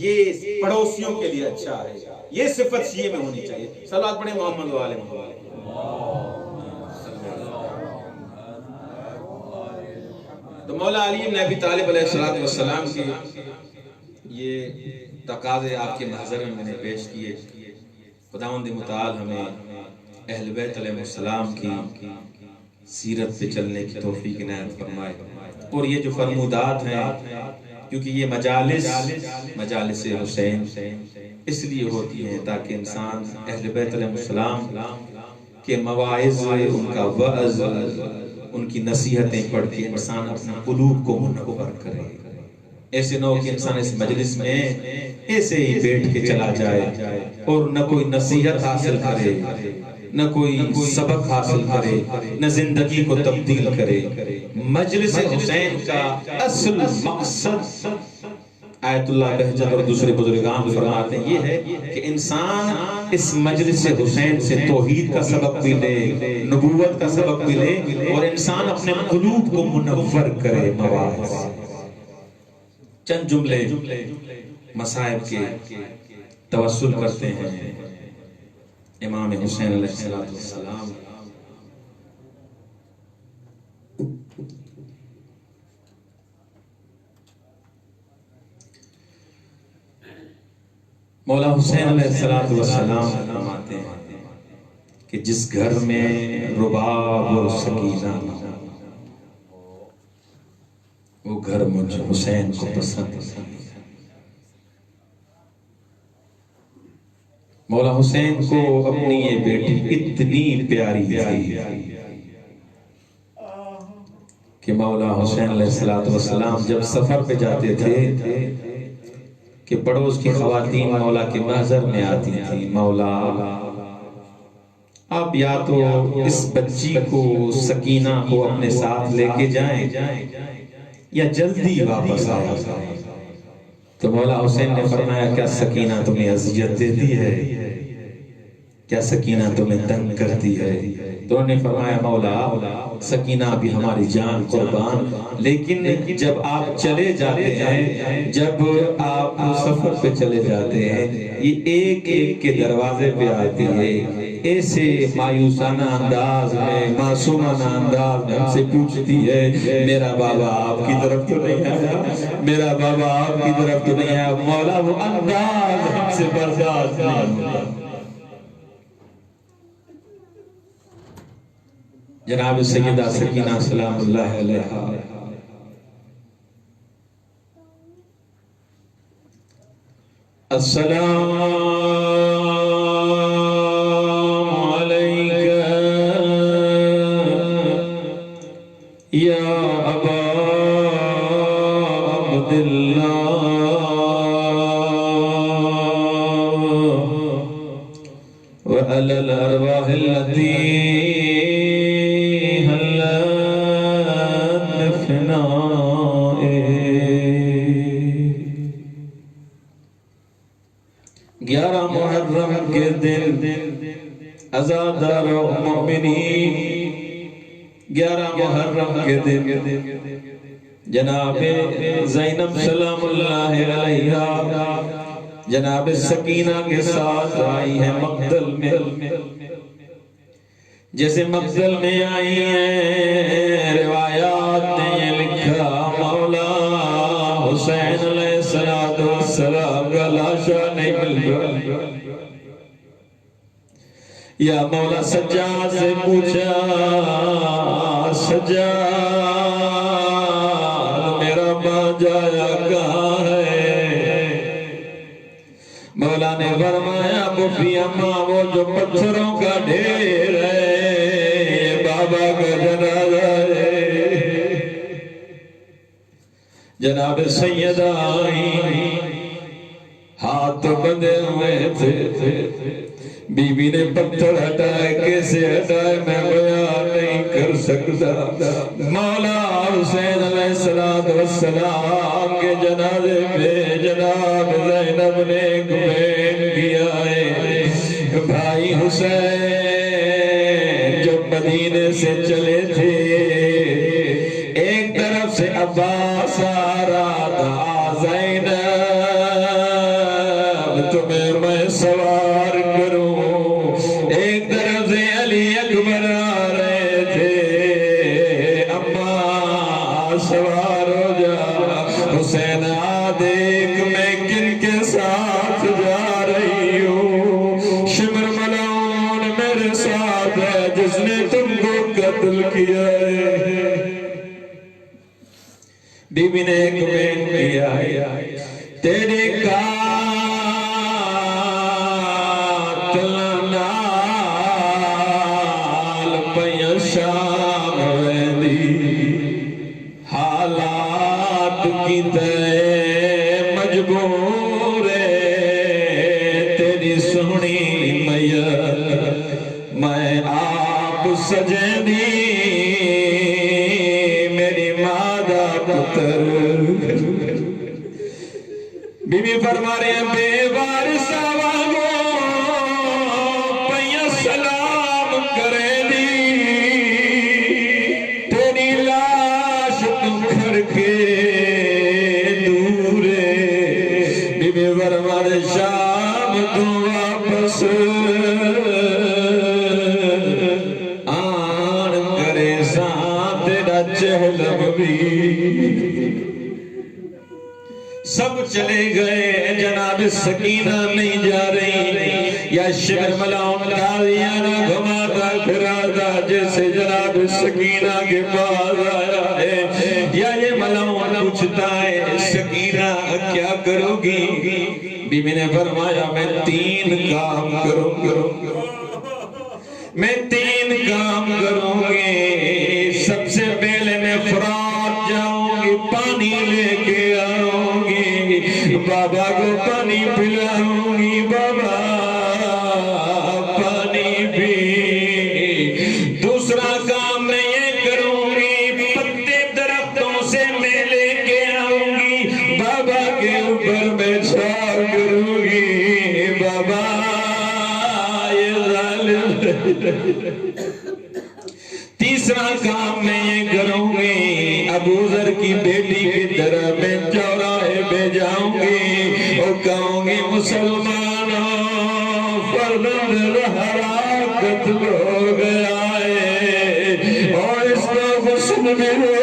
[SPEAKER 1] یہ پڑوسیوں کے لیے اچھا ہے۔ یہ صفت شیعہ میں ہونی چاہیے۔ صلوات پڑھیں محمد و آل محمد۔ تو مولا علی بن ابی طالب علیہ السلام کی یہ تقاضے آپ کے محضر میں نے پیش کیے۔ خداوند متعال ہمیں اہل بیت علیہ السلام کی سیرت پہ چلنے کی توفیق عنایت فرمائے۔ اور یہ جو فرمودات ہیں، کیونکہ یہ مجالس حسین اس لیے ہوتی ہیں تاکہ انسان اہل بیت علیہ السلام کے مواعظ، ان کا وعظ، ان کی نصیحتیں پڑھ کے انسان اپنے قلوب کو منور کرے۔ ایسے نہ ہو کہ انسان اس مجلس میں ایسے ہی بیٹھ کے چلا جائے اور نہ کوئی نصیحت حاصل کرے، نہ کوئی سبق حاصل کرے، نہ زندگی کو تبدیل کرے۔ مجلس حسین کا اصل مقصد آیت اللہ بہجت اور دوسرے بزرگان فرماتے ہیں یہ ہے کہ انسان اس مجلس حسین سے توحید کا سبق بھی لے، نبوت کا سبق بھی لے، اور انسان اپنے قلوب کو منور کرے۔ مواعظ چند جملے مصائب کے توسل کرتے ہیں امام حسین علیہ السلام۔ مولا حسین علیہ السلام فرماتے ہیں کہ جس گھر میں رباب اور سکینہ وہ گھر مجھ حسین کو پسند ہے۔ مولا حسین کو اپنی یہ بیٹی اتنی پیاری تھی کہ مولا حسین علیہ السلام جب سفر پہ جاتے تھے کہ پڑوس کی خواتین مولا کے محضر میں آتی تھی، مولا آپ یا تو اس بچی کو، سکینہ کو اپنے ساتھ لے کے جائیں یا جلدی واپس آیا۔ تو مولا حسین نے فرمایا کیا سکینہ تمہیں اذیت دیتی ہے؟ کیا سکینہ تمہیں تنگ کرتی ہے؟ تو انہوں نے فرمایا مولا سکینہ بھی ہماری جان قربان، لیکن جب آپ چلے جاتے ہیں، جب آپ سفر پہ چلے جاتے ہیں، یہ ایک ایک کے دروازے پہ آتی ہے، ایسے مایوسانہ انداز میں، معصومانہ انداز میں ہم سے پوچھتی ہے میرا بابا آپ کی طرف تو نہیں آیا، میرا بابا آپ کی طرف تو نہیں آیا۔ مولا وہ انداز ہم سے برداشت نہیں ہوتا۔ جناب سیدہ سکینہ سلام اللہ علیہا السلام علیکہ یا ابا عبداللہ وعلی الارواح التي فنائے 11 محرم کے دن عزادار مومنین 11 محرم کے دن جناب زینب سلام اللہ علیہا جناب سکینہ کے ساتھ آئی ہے مقتل میں جیسے مقتل میں آئی ہیں روایات نے یہ لکھا مولا حسین علیہ السلام کا لاشا نہیں مل رہا یا مولا سجاد سے پوچھا سجاد میرا باجایا کہاں ہے مولا نے فرمایا بفی اماں وہ جو پتھروں کا ڈھیر ہے یہ بابا کا جنازہ ہے جناب سیدہ آئی ہاتھ بندے ہوئے تھے بی بی نے پتھر ہٹائے کیسے ہٹائے میں بیان نہیں کر سکتا مولا حسین علیہ السلام کے جنازے پہ جناب زینب نے ایک بین کیا ہے بھائی حسین جب مدینے سے چلے تھے ایک طرف سے عباس آ رہا تھا زینب تمہیں میں سوار کروں ایک طرف سے علی اکبر آ رہے تھے اما سوار ہو جا حسین آ دیکھ میں کن کے ساتھ جا رہی ہوں شمر ملعون میرے ساتھ ہے جس نے تم کو قتل کیا ہے بی بی نے ایک بین کیا ہے تیرے قاتل نال پیا شام ویندی حالات کی تے مجبور تیری سونی میت میں آپ سجدی میری مادہ پتر بی بی فرما رہے ہیں بے وارث آوانو پیا سلام کرے دی تیری لاش کھڑ کے دورے بی بی فرما رہے شام تو واپس آن کرے سان تیرا چہلم بھی سب چلے گئے جناب سکینہ نہیں جا رہی یا شمر ملعون تاریانہ گھماتا پھراتا جیسے جناب سکینہ کے پاس آیا ہے یا یہ ملعون پوچھتا ہے سکینہ کیا کرو گی بی بی نے فرمایا میں 3 کام کروں میں 3 کام کروں گی سب سے پہلے میں فرات جاؤں گی پانی لے کے آؤں گی بابا کو پانی پلاؤں گی بابا پانی پی دوسرا کام میں یہ کروں گی پتے درختوں سے میں لے کے آؤں گی بابا کے اوپر میں چھاؤ کروں گی بابا یہ ظالم تیسرا کام میں یہ کروں گی ابو ذر کی بیٹی کی طرح میں چوراہے پہ جاؤں گی اور کہوں گی مسلمانوں فرزند زہرا قتل ہو گیا ہے اور اس کو حسن ملو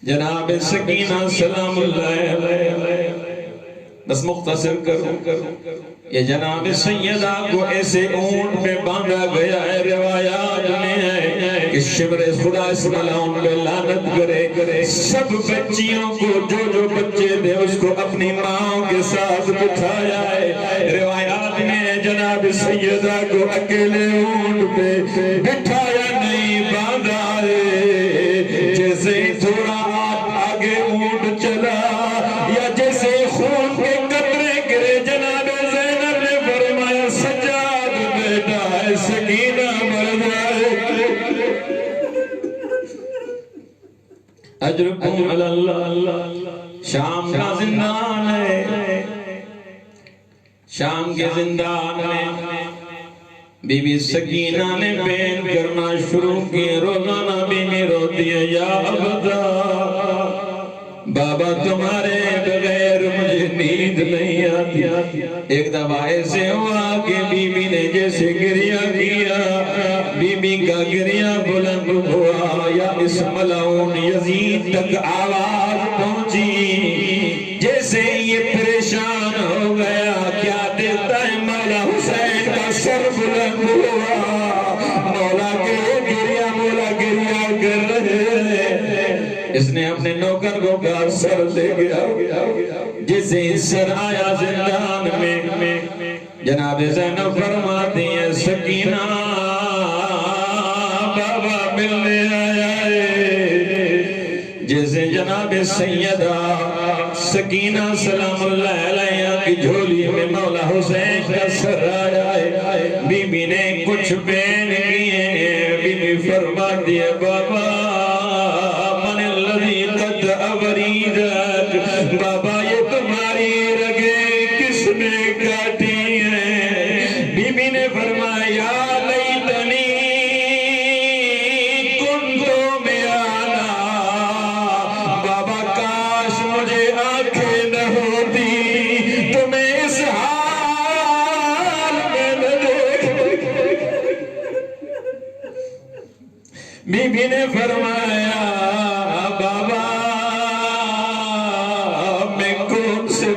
[SPEAKER 1] جناب سکینہ سلام اللہ علیہ بس مختصر کروں یہ جناب سیدہ کو ایسے اونٹ میں باندھا گیا ہے روایات میں ہے کہ شمر خدا اس ملعون پہ لعنت کرے سب بچیوں کو جو بچے تھے اس کو اپنی ماں کے ساتھ بٹھایا ہے روایات میں جناب سیدہ کو اکیلے اونٹ پہ بٹھایا نہیں باندھا ہے جیسے تھوڑا آگے اونٹ چلا یا جیسے خون کے قطرے گرے جناب زینب نے فرمایا سجاد بیٹا ہے سکینہ مر جائے اجرکم علی اللہ. شام کا زندان ہے. شام کے زندان میں بی بی سکینہ نے بین کرنا شروع کی. روزانہ بی بی روتی ہے یا ابدا بابا تمہارے بغیر مجھے نیند نہیں آتی. ایک دفعہ ایسے ہوا کہ بی بی نے جیسے گریہ کیا. بی بی کا گریہ بلند ہوا یا اس ملعون یزید تک آواز پہنچی. جیسے یہ پریشان ہو گیا کیا دیکھتا ہے مولا حسین کا سر بلند ہوا. مولا گریہ کر رہے. اس نے اپنے نوکر کو کہا سر لے گیا. جسے سر آیا زندان میں جناب زینب فرماتی ہے سکینہ بابا ملنے آیا ہے. جیسے جناب سیدہ سکینہ سلام اللہ علیہ کی جھولی میں مولا حسین کا سر آیا ہے. بی بی نے کچھ پہن کیے. بی بی فرماتی ہے بابا بابا یہ تمہاری رگیں کس نے کاٹی ہیں. بی بی نے فرمایا لیتنی کنتو میانا. بابا کاش مجھے آنکھیں نہ ہوتی تمہیں اس حال میں نہ دیکھ. بی بی نے فرمایا بابا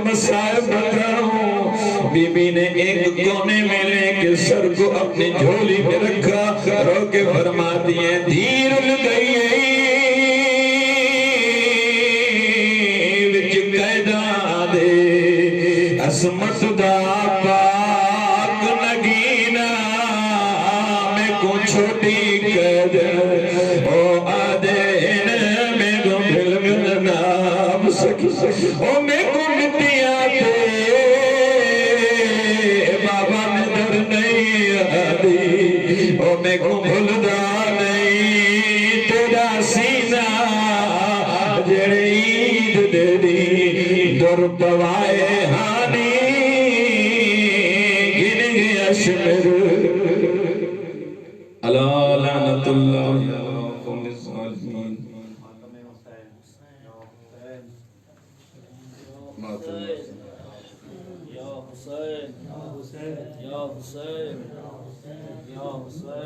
[SPEAKER 1] مسائب بتاؤں. بی بی نے ایک کونے میں لے کے سر کو اپنی جھولی میں رکھا. رو کے فرماتی ہے دیر لگئی وچ قیداں دے عصمت دا پاک نگینا میں کو چھوٹی قید او آدین میں کو بھل نام سکی او میں کو میں کو بھلدا نہیں تیرا سینہ جڑے عید دے دی در پوائے ہانی گن گیا شمر. اللہ لعنت اللہ یا قوم الظالمین. یا حسین یا حسین یا حسین.